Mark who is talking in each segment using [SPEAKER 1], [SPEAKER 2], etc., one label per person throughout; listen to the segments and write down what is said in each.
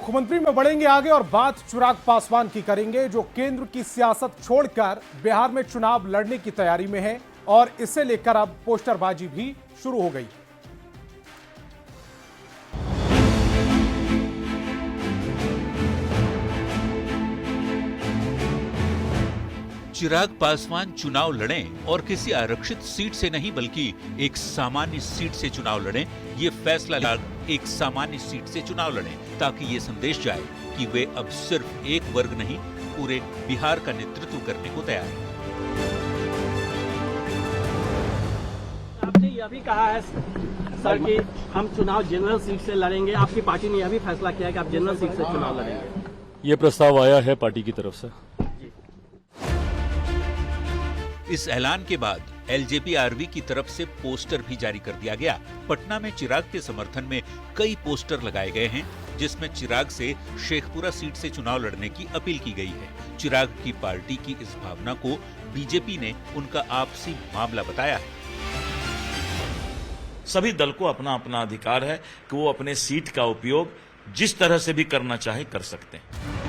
[SPEAKER 1] मुख्यमंत्री में बढ़ेंगे आगे और बात चिराग पासवान की करेंगे, जो केंद्र की सियासत छोड़कर बिहार में चुनाव लड़ने की तैयारी में है और इसे लेकर अब पोस्टरबाजी भी शुरू हो गई।
[SPEAKER 2] चिराग पासवान चुनाव लड़ें और किसी आरक्षित सीट से नहीं बल्कि एक सामान्य सीट से चुनाव लड़ें, ये फैसला एक सामान्य सीट से चुनाव लड़ें ताकि ये संदेश जाए कि वे अब सिर्फ एक वर्ग नहीं पूरे बिहार का नेतृत्व करने को तैयार हैं।
[SPEAKER 3] आपने यह भी कहा है सर कि हम चुनाव जनरल सीट से लड़ेंगे, आपकी पार्टी ने यह भी फैसला किया है कि आप जनरल सीट से चुनाव लड़ेंगे।
[SPEAKER 4] ये प्रस्ताव आया है पार्टी की तरफ से।
[SPEAKER 2] इस ऐलान के बाद एलजेपी-आरवी की तरफ से पोस्टर भी जारी कर दिया गया। पटना में चिराग के समर्थन में कई पोस्टर लगाए गए हैं, जिसमें चिराग से शेखपुरा सीट से चुनाव लड़ने की अपील की गई है। चिराग की पार्टी की इस भावना को बीजेपी ने उनका आपसी मामला बताया है।
[SPEAKER 5] सभी दल को अपना अपना अधिकार है कि वो अपने सीट का उपयोग जिस तरह से भी करना चाहे कर सकते हैं।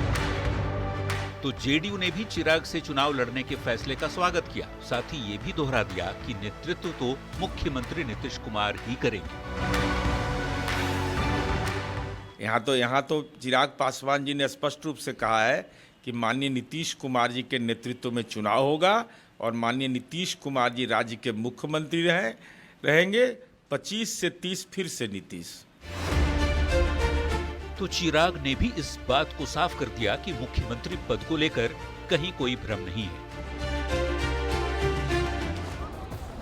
[SPEAKER 2] तो जेडीयू ने भी चिराग से चुनाव लड़ने के फैसले का स्वागत किया। साथ ही ये भी दोहरा दिया कि नेतृत्व तो मुख्यमंत्री नीतीश कुमार ही करेंगे।
[SPEAKER 6] यहाँ तो चिराग पासवान जी ने स्पष्ट रूप से कहा है कि माननीय नीतीश कुमार जी के नेतृत्व में चुनाव होगा और माननीय नीतीश कुमार जी राज्य के मुख्यमंत्री रहेंगे। 25 से 30 फिर से नीतीश।
[SPEAKER 2] तो चिराग ने भी इस बात को साफ कर दिया कि मुख्यमंत्री पद को लेकर कहीं कोई भ्रम नहीं है।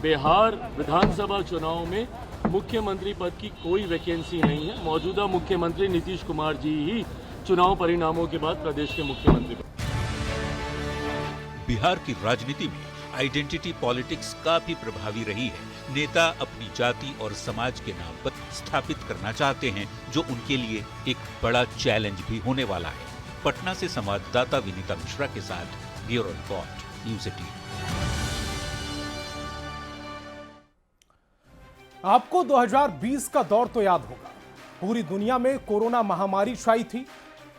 [SPEAKER 4] बिहार विधानसभा चुनाव में मुख्यमंत्री पद की कोई वैकेंसी नहीं है। मौजूदा मुख्यमंत्री नीतीश कुमार जी ही चुनाव परिणामों के बाद प्रदेश के मुख्यमंत्री।
[SPEAKER 2] बिहार की राजनीति में आइडेंटिटी पॉलिटिक्स काफी प्रभावी रही है। नेता अपनी जाति और समाज के नाम पर स्थापित करना चाहते हैं, जो उनके लिए एक बड़ा चैलेंज भी होने वाला है। पटना से संवाददाता विनीता मिश्रा के साथ ब्यूरो रिपोर्ट, न्यूज़ 18।
[SPEAKER 1] आपको 2020 का दौर तो याद होगा। पूरी दुनिया में कोरोना महामारी छाई थी।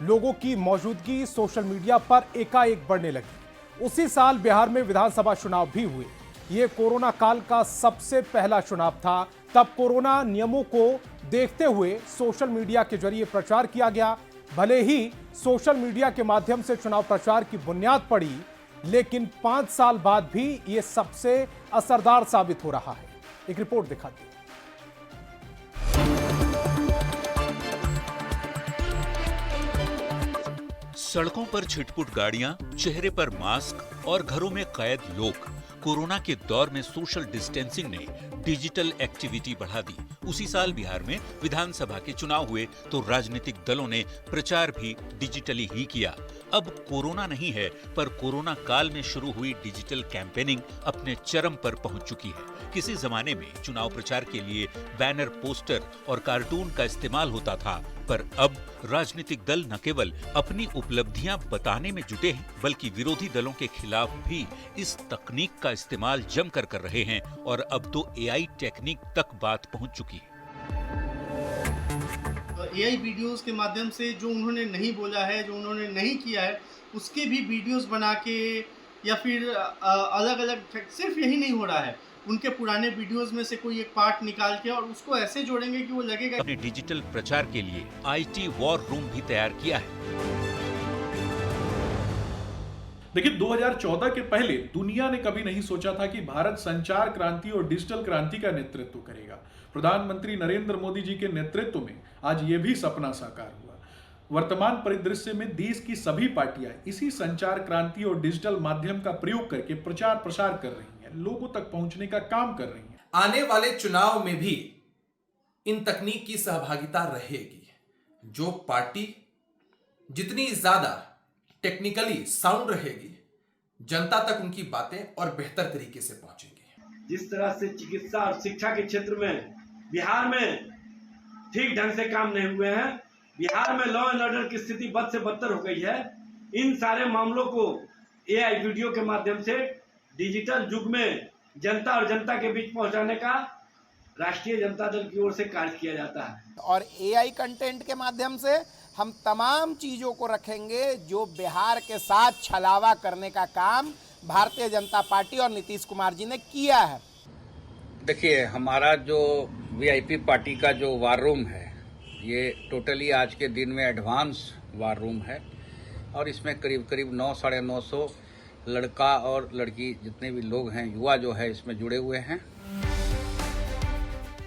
[SPEAKER 1] लोगों की मौजूदगी सोशल मीडिया पर एकाएक बढ़ने लगी। उसी साल बिहार में विधानसभा चुनाव भी हुए। ये कोरोना काल का सबसे पहला चुनाव था। तब कोरोना नियमों को देखते हुए सोशल मीडिया के जरिए प्रचार किया गया। भले ही सोशल मीडिया के माध्यम से चुनाव प्रचार की बुनियाद पड़ी, लेकिन 5 साल बाद भी ये सबसे असरदार साबित हो रहा है। एक रिपोर्ट दिखाती है।
[SPEAKER 2] सड़कों पर छिटपुट गाड़ियां, चेहरे पर मास्क और घरों में कैद लोग। कोरोना के दौर में सोशल डिस्टेंसिंग ने डिजिटल एक्टिविटी बढ़ा दी। उसी साल बिहार में विधानसभा के चुनाव हुए तो राजनीतिक दलों ने प्रचार भी डिजिटली ही किया। अब कोरोना नहीं है, पर कोरोना काल में शुरू हुई डिजिटल कैंपेनिंग अपने चरम पर पहुंच चुकी है। किसी जमाने में चुनाव प्रचार के लिए बैनर, पोस्टर और कार्टून का इस्तेमाल होता था, पर अब राजनीतिक दल न केवल अपनी उपलब्धियां बताने में जुटे हैं, बल्कि विरोधी दलों के खिलाफ भी इस तकनीक का इस्तेमाल जमकर कर रहे हैं और अब तो एआई टेक्निक तक बात पहुंच चुकी है।
[SPEAKER 7] एआई वीडियोस के माध्यम से जो उन्होंने नहीं बोला है, जो उन्होंने नहीं किया है, उसके भी वीडियोस बना के या फिर अलग अलग, सिर्फ यही नहीं हो रहा है, उनके पुराने वीडियोस में से कोई एक पार्ट निकाल के और उसको ऐसे जोड़ेंगे कि वो लगेगा।
[SPEAKER 2] अपने डिजिटल प्रचार के लिए आईटी वॉर रूम भी तैयार किया है।
[SPEAKER 8] देखिए, 2014 के पहले दुनिया ने कभी नहीं सोचा था कि भारत संचार क्रांति और डिजिटल क्रांति का नेतृत्व करेगा। प्रधानमंत्री नरेंद्र मोदी जी के नेतृत्व में आज ये भी सपना साकार हुआ। वर्तमान परिदृश्य में देश की सभी पार्टियां इसी संचार क्रांति और डिजिटल माध्यम का प्रयोग करके प्रचार प्रसार कर रही हैं, लोगों तक पहुंचने का काम कर रही हैं।
[SPEAKER 9] आने वाले चुनाव में भी इन तकनीक की सहभागिता रहेगी। जो पार्टी जितनी ज्यादा टेक्निकली साउंड रहेगी, जनता तक उनकी बातें और बेहतर तरीके से पहुंचेंगी।
[SPEAKER 10] जिस तरह से चिकित्सा और शिक्षा के क्षेत्र में बिहार में ठीक ढंग से काम नहीं हुए हैं, बिहार में लॉ एंड ऑर्डर की स्थिति बद से बदतर हो गई है। इन सारे मामलों को एआई वीडियो के माध्यम से डिजिटल युग में जनता और जनता के बीच पहुंचाने का राष्ट्रीय जनता दल की ओर से कार्य किया जाता है।
[SPEAKER 11] और एआई कंटेंट के माध्यम से हम तमाम चीज़ों को रखेंगे जो बिहार के साथ छलावा करने का काम भारतीय जनता पार्टी और नीतीश कुमार जी ने किया है।
[SPEAKER 12] देखिए, हमारा जो वीआईपी पार्टी का जो वार रूम है, ये टोटली आज के दिन में एडवांस वार रूम है और इसमें करीब करीब 900-950 लड़का और लड़की जितने भी लोग हैं, युवा जो है इसमें जुड़े हुए हैं।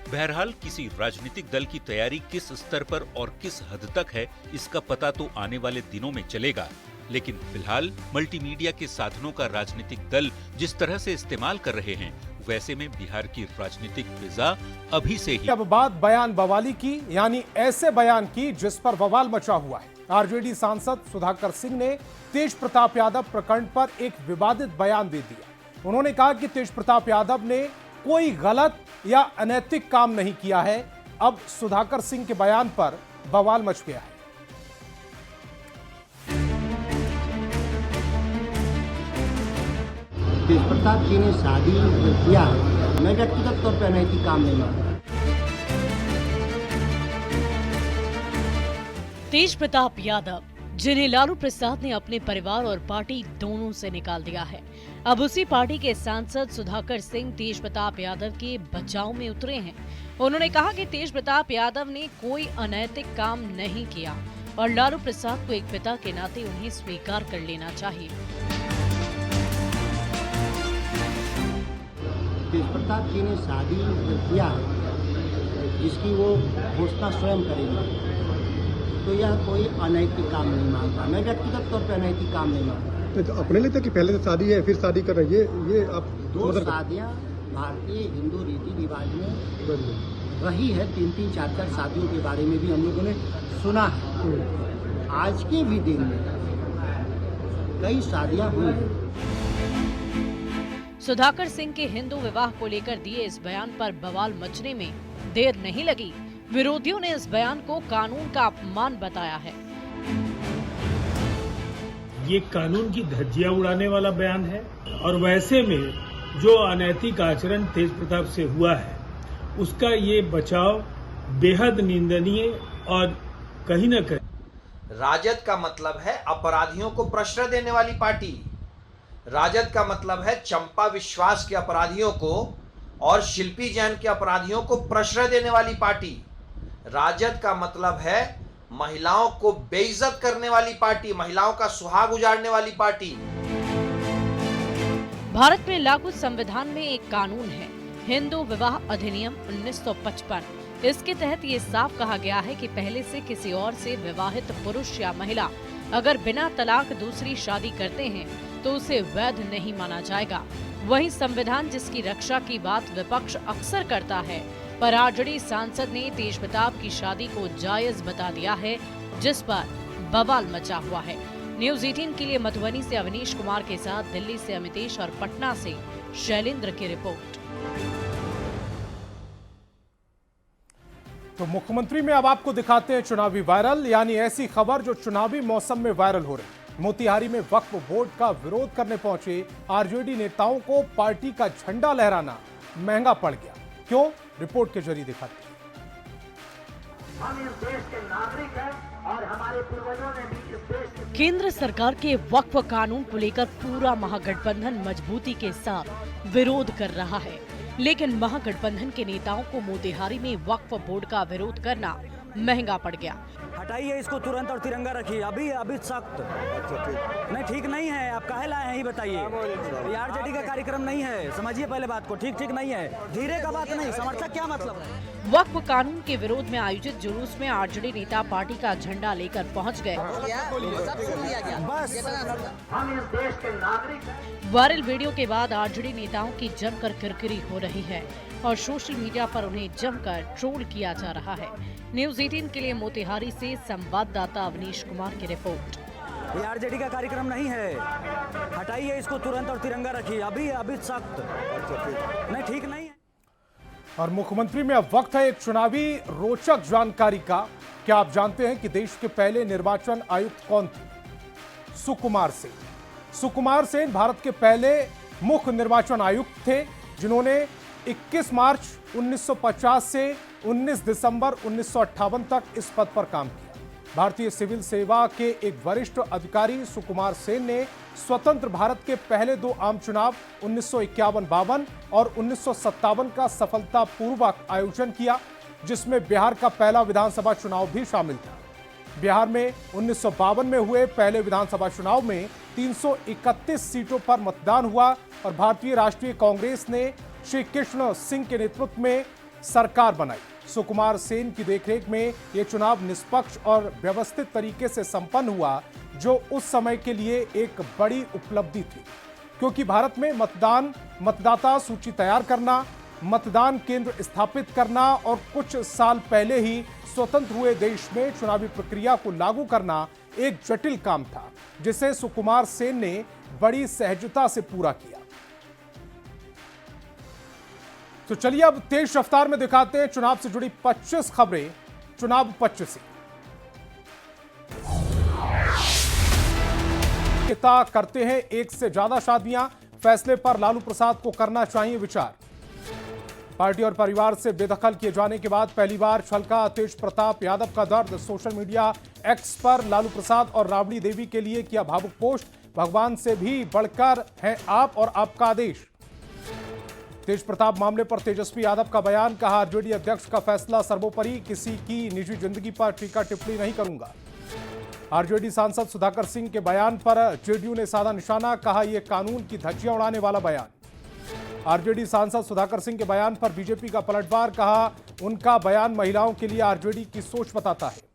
[SPEAKER 2] बहरहाल किसी राजनीतिक दल की तैयारी किस स्तर पर और किस हद तक है, इसका पता तो आने वाले दिनों में चलेगा। लेकिन फिलहाल मल्टीमीडिया के साधनों का राजनीतिक दल जिस तरह से इस्तेमाल कर रहे हैं, वैसे में बिहार की राजनीतिक फिजा अभी से ही।
[SPEAKER 1] अब बात बयान बवाली की, यानी ऐसे बयान की जिस पर बवाल मचा हुआ है। आरजेडी सांसद सुधाकर सिंह ने तेज प्रताप यादव प्रकरण पर एक विवादित बयान दे दिया। उन्होंने कहा कि तेज प्रताप यादव ने कोई गलत या अनैतिक काम नहीं किया है। अब सुधाकर सिंह के बयान पर बवाल मच गया है।
[SPEAKER 13] तेज प्रताप जी ने शादी किया है, मैं व्यक्तिगत तौर पर अनैतिक काम नहीं मानता।
[SPEAKER 14] तेज प्रताप यादव, जिन्हें लालू प्रसाद ने अपने परिवार और पार्टी दोनों से निकाल दिया है, अब उसी पार्टी के सांसद सुधाकर सिंह तेज प्रताप यादव के बचाव में उतरे हैं। उन्होंने कहा कि तेज प्रताप यादव ने कोई अनैतिक काम नहीं किया और लालू प्रसाद को एक पिता के नाते उन्हें स्वीकार कर लेना चाहिए।
[SPEAKER 13] तेज प्रताप जी ने शादी किया है, जिसकी वो घोषणा स्वयं करेंगे, तो यह कोई अनैतिक काम नहीं मानता। मैं व्यक्तिगत तौर पर अनैतिक काम नहीं मानता।
[SPEAKER 15] तो अपने लिए कि पहले से शादी है फिर शादी कर रही है, ये आप
[SPEAKER 13] दो शादियां भारतीय हिंदू रीति रिवाज में रही है। 3-3, 4-4 शादियों के बारे में भी हम लोगों ने सुना है। आज के भी दिन में कई शादियां हुई हैं।
[SPEAKER 14] सुधाकर सिंह के हिंदू विवाह को लेकर दिए इस बयान पर बवाल मचने में देर नहीं लगी। विरोधियों ने इस बयान को कानून का अपमान बताया है।
[SPEAKER 10] ये कानून की धज्जियां उड़ाने वाला बयान है और वैसे में जो अनैतिक आचरण तेज प्रताप से हुआ है, उसका ये बचाव बेहद निंदनीय और कहीं न कहीं।
[SPEAKER 9] राजद का मतलब है अपराधियों को प्रश्रय देने वाली पार्टी। राजद का मतलब है चंपा विश्वास के अपराधियों को और शिल्पी जैन के अपराधियों को प्रश्रय देने वाली पार्टी। राजद का मतलब है महिलाओं को बेइज्जत करने वाली पार्टी, महिलाओं का सुहाग उजाड़ने वाली पार्टी।
[SPEAKER 14] भारत में लागू संविधान में एक कानून है, हिंदू विवाह अधिनियम 1955। इसके तहत ये साफ कहा गया है कि पहले से किसी और से विवाहित पुरुष या महिला अगर बिना तलाक दूसरी शादी करते हैं तो उसे वैध नहीं माना जाएगा। वहीं संविधान जिसकी रक्षा की बात विपक्ष अक्सर करता है, पर आरजेडी सांसद ने तेज प्रताप की शादी को जायज बता दिया है, जिस पर बवाल मचा हुआ है। न्यूज़ 18 के लिए मधुबनी से अवनीश कुमार के साथ दिल्ली से अमितेश और पटना से शैलेंद्र की रिपोर्ट।
[SPEAKER 1] तो मुख्यमंत्री में अब आपको दिखाते हैं चुनावी वायरल, यानी ऐसी खबर जो चुनावी मौसम में वायरल हो रही। मोतिहारी में वक्फ बोर्ड का विरोध करने पहुंचे आरजेडी नेताओं को पार्टी का झंडा लहराना महंगा पड़ गया। क्यों? रिपोर्ट के जरिए दिखाते हैं।
[SPEAKER 16] हम इस देश के नागरिक हैं और हमारे पूर्वजों ने भी इस देश के।
[SPEAKER 14] केंद्र सरकार के वक्फ कानून को लेकर पूरा महागठबंधन मजबूती के साथ विरोध कर रहा है, लेकिन महागठबंधन के नेताओं को मोतिहारी में वक्फ बोर्ड का विरोध करना महंगा पड़ गया।
[SPEAKER 17] हटाइए इसको तुरंत और तिरंगा रखिए, अभी सख्त। नहीं, ठीक नहीं है। आप काहे लाए हैं ही बताइए। आरजेडी का कार्यक्रम नहीं है, समझिए पहले बात को। ठीक नहीं है, धीरे का बात नहीं। समर्थक क्या मतलब है?
[SPEAKER 14] वक्फ कानून के विरोध में आयोजित जुलूस में आरजेडी नेता पार्टी का झंडा लेकर पहुंच गए।
[SPEAKER 16] हम इस देश के नागरिक हैं।
[SPEAKER 14] वायरल वीडियो के बाद आरजेडी नेताओं की जमकर किरकिरी हो रही है और सोशल मीडिया पर उन्हें जमकर ट्रोल किया जा रहा है। न्यूज़ 18 के लिए मोतिहारी से संवाददाता अवनीश कुमार की रिपोर्ट।
[SPEAKER 17] ये आरजेडी का कार्यक्रम नहीं है, हटाइए इसको तुरंत और तिरंगा रखिए, अभी सख्त। नहीं, ठीक नहीं है।
[SPEAKER 1] और मुख्यमंत्री में अब वक्त है एक चुनावी रोचक जानकारी का। क्या आप जानते हैं कि देश के पहले निर्वाचन आयुक्त कौन थे? सुकुमार सेन। सुकुमार सेन भारत के पहले मुख्य निर्वाचन आयुक्त थे, जिन्होंने 21 मार्च 1950 से 19 दिसंबर 1958 तक इस पद पर काम किया। भारतीय सिविल सेवा के एक वरिष्ठ अधिकारी सुकुमार सेन ने स्वतंत्र भारत के पहले 2 आम चुनाव 1951-52 और 1957 का सफलतापूर्वक आयोजन किया, जिसमें बिहार का पहला विधानसभा चुनाव भी शामिल था। बिहार में 1952 में हुए पहले विधानसभा चुनाव में 331 सीटों पर मतदान हुआ और भारतीय राष्ट्रीय कांग्रेस ने श्री कृष्ण सिंह के नेतृत्व में सरकार बनाई। सुकुमार सेन की देखरेख में यह चुनाव निष्पक्ष और व्यवस्थित तरीके से संपन्न हुआ, जो उस समय के लिए एक बड़ी उपलब्धि थी, क्योंकि भारत में मतदाता सूची तैयार करना, मतदान केंद्र स्थापित करना और कुछ साल पहले ही स्वतंत्र हुए देश में चुनावी प्रक्रिया को लागू करना एक जटिल काम था, जिसे सुकुमार सेन ने बड़ी सहजता से पूरा किया। तो चलिए अब तेज रफ्तार में दिखाते हैं चुनाव से जुड़ी 25 खबरें। चुनाव 25 करते हैं एक से ज्यादा शादियां, फैसले पर लालू प्रसाद को करना चाहिए विचार। पार्टी और परिवार से बेदखल किए जाने के बाद पहली बार छलका तेज प्रताप यादव का दर्द। सोशल मीडिया एक्स पर लालू प्रसाद और राबड़ी देवी के लिए किया भावुक पोस्ट। भगवान से भी बढ़कर हैं आप और आपका आदेश। तेज प्रताप मामले पर तेजस्वी यादव का बयान, कहा आरजेडी अध्यक्ष का फैसला सर्वोपरि, किसी की निजी जिंदगी पर टीका टिप्पणी नहीं करूंगा। आरजेडी सांसद सुधाकर सिंह के बयान पर जेडीयू ने साधा निशाना, कहा यह कानून की धज्जियां उड़ाने वाला बयान। आरजेडी सांसद सुधाकर सिंह के बयान पर बीजेपी का पलटवार, कहा उनका बयान महिलाओं के लिए आरजेडी की सोच बताता है।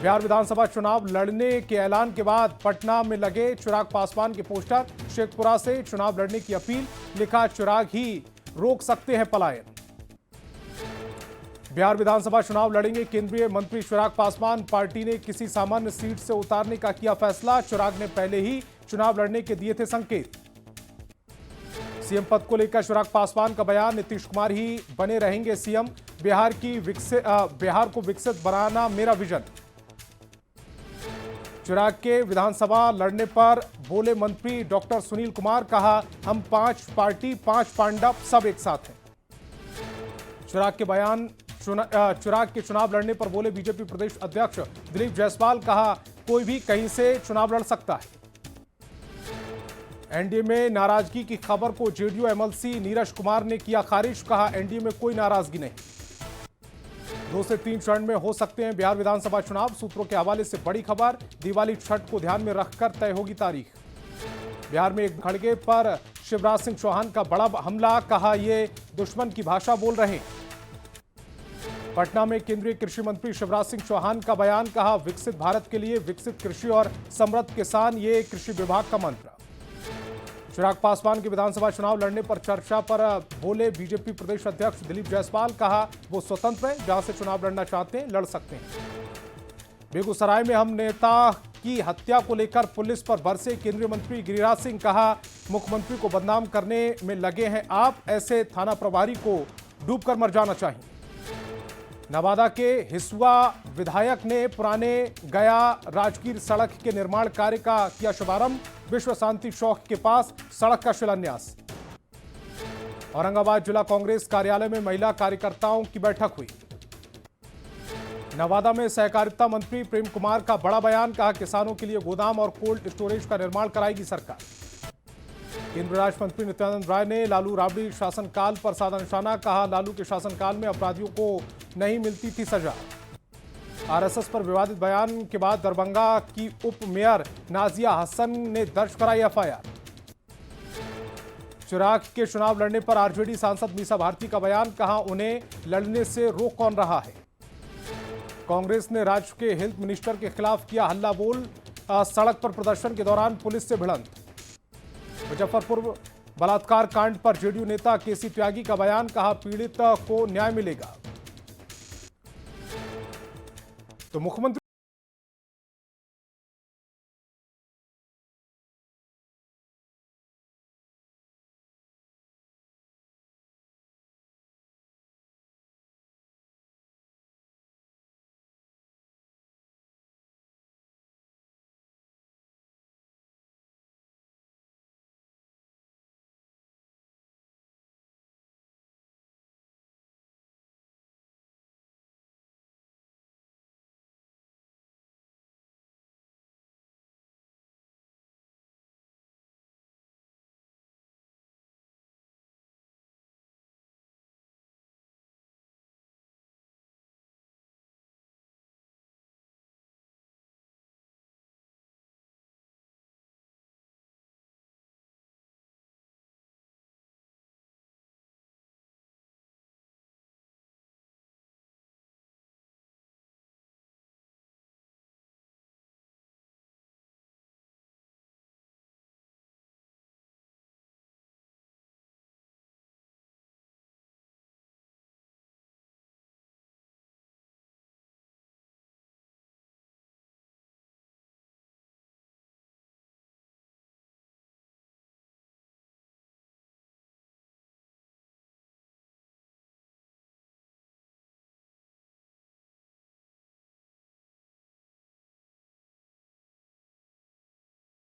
[SPEAKER 1] बिहार विधानसभा चुनाव लड़ने के ऐलान के बाद पटना में लगे चिराग पासवान के पोस्टर। शेखपुरा से चुनाव लड़ने की अपील, लिखा चिराग ही रोक सकते हैं पलायन। बिहार विधानसभा चुनाव लड़ेंगे केंद्रीय मंत्री चिराग पासवान। पार्टी ने किसी सामान्य सीट से उतारने का किया फैसला। चिराग ने पहले ही चुनाव लड़ने के दिए थे संकेत। सीएम पद को लेकर चिराग पासवान का बयान, नीतीश कुमार ही बने रहेंगे सीएम। बिहार को विकसित बनाना मेरा विजन। चिराग के विधानसभा लड़ने पर बोले मंत्री डॉक्टर सुनील कुमार, कहा हम 5 पार्टी 5 पांडव सब एक साथ हैं। चिराग के बयान, चिराग के चुनाव लड़ने पर बोले बीजेपी प्रदेश अध्यक्ष दिलीप जायसवाल, कहा कोई भी कहीं से चुनाव लड़ सकता है। एनडीए में नाराजगी की खबर को जेडीयू एमएलसी नीरज कुमार ने किया खारिज, कहा एनडीए में कोई नाराजगी नहीं। 2 से 3 चरण में हो सकते हैं बिहार विधानसभा चुनाव। सूत्रों के हवाले से बड़ी खबर, दिवाली छठ को ध्यान में रखकर तय होगी तारीख। बिहार में एक खड़गे पर शिवराज सिंह चौहान का बड़ा हमला, कहा ये दुश्मन की भाषा बोल रहे। पटना में केंद्रीय कृषि मंत्री शिवराज सिंह चौहान का बयान, कहा विकसित भारत के लिए विकसित कृषि और समृद्ध किसान, ये कृषि विभाग का मंत्र। चिराग पासवान के विधानसभा चुनाव लड़ने पर चर्चा पर बोले बीजेपी प्रदेश अध्यक्ष दिलीप जायसवाल, कहा वो स्वतंत्र है, जहां से चुनाव लड़ना चाहते हैं लड़ सकते हैं। बेगूसराय में हम नेता की हत्या को लेकर पुलिस पर बरसे केंद्रीय मंत्री गिरिराज सिंह, कहा मुख्यमंत्री को बदनाम करने में लगे हैं आप, ऐसे थाना प्रभारी को डूबकर मर जाना चाहिए। नवादा के हिसुआ विधायक ने पुराने गया राजगीर सड़क के निर्माण कार्य का किया शुभारंभ। विश्व शांति चौक के पास सड़क का शिलान्यास। औरंगाबाद जिला कांग्रेस कार्यालय में महिला कार्यकर्ताओं की बैठक हुई। नवादा में सहकारिता मंत्री प्रेम कुमार का बड़ा बयान, कहा किसानों के लिए गोदाम और कोल्ड स्टोरेज का निर्माण कराएगी सरकार। केंद्रीय राज्य मंत्री नित्यानंद राय ने लालू राबड़ी शासनकाल पर साधा निशाना, कहा लालू के शासनकाल में अपराधियों को नहीं मिलती थी सजा। आरएसएस पर विवादित बयान के बाद दरभंगा की उप मेयर नाजिया हसन ने दर्ज कराई एफआईआर। चिराग के चुनाव लड़ने पर आरजेडी सांसद मीसा भारती का बयान, कहा उन्हें लड़ने से रोक कौन रहा है। कांग्रेस ने राज्य के हेल्थ मिनिस्टर के खिलाफ किया हल्ला बोल, सड़क पर प्रदर्शन के दौरान पुलिस से भिड़ंत। मुजफ्फरपुर बलात्कार कांड पर जेडीयू नेता केसी त्यागी का बयान, कहा पीड़ित को न्याय मिलेगा। तो मुख्यमंत्री